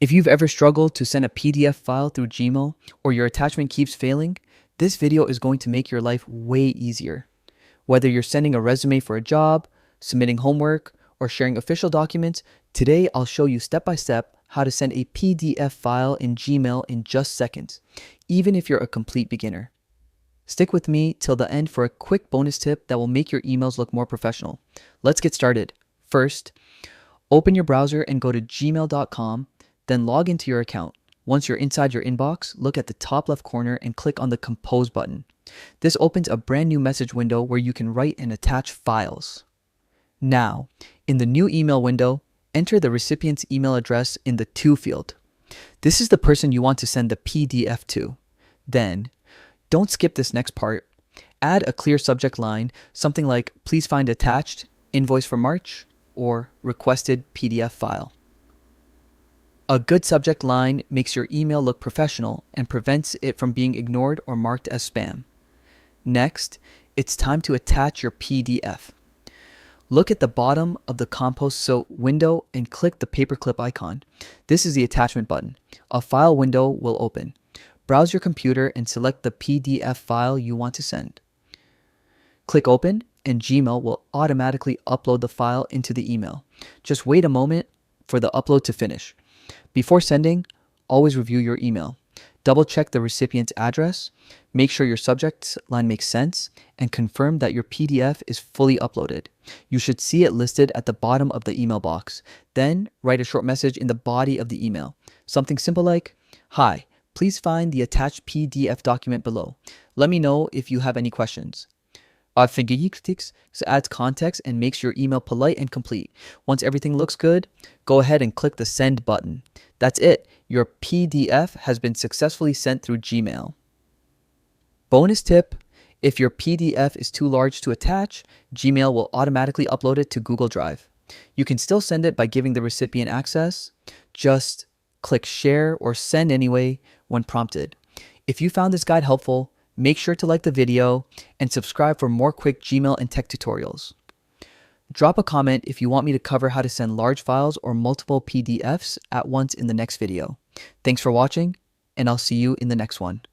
If you've ever struggled to send a PDF file through Gmail or your attachment keeps failing, this video is going to make your life way easier. Whether you're sending a resume for a job, submitting homework, or sharing official documents, today I'll show you step by step how to send a PDF file in Gmail in just seconds, even if you're a complete beginner. Stick with me till the end for a quick bonus tip that will make your emails look more professional. Let's get started. First, open your browser and go to gmail.com. Then log into your account. Once you're inside your inbox, look at the top left corner and click on the Compose button. This opens a brand new message window where you can write and attach files. Now, in the new email window, enter the recipient's email address in the To field. This is the person you want to send the PDF to. Then, don't skip this next part. Add a clear subject line, something like "Please find attached, invoice for March," or "Requested PDF file." A good subject line makes your email look professional and prevents it from being ignored or marked as spam. Next, it's time to attach your PDF. Look at the bottom of the Compose window and click the paperclip icon. This is the attachment button. A file window will open. Browse your computer and select the PDF file you want to send. Click Open and Gmail will automatically upload the file into the email. Just wait a moment for the upload to finish. Before sending, always review your email. Double check the recipient's address, make sure your subject line makes sense, and confirm that your PDF is fully uploaded. You should see it listed at the bottom of the email box. Then write a short message in the body of the email. Something simple like, "Hi, please find the attached PDF document below. Let me know if you have any questions." Avfingers adds context and makes your email polite and complete. Once everything looks good, go ahead and click the Send button. That's it. Your PDF has been successfully sent through Gmail. Bonus tip: if your PDF is too large to attach, Gmail will automatically upload it to Google Drive. You can still send it by giving the recipient access. Just click Share or Send anyway when prompted. If you found this guide helpful, make sure to like the video and subscribe for more quick Gmail and tech tutorials. Drop a comment if you want me to cover how to send large files or multiple PDFs at once in the next video. Thanks for watching, and I'll see you in the next one.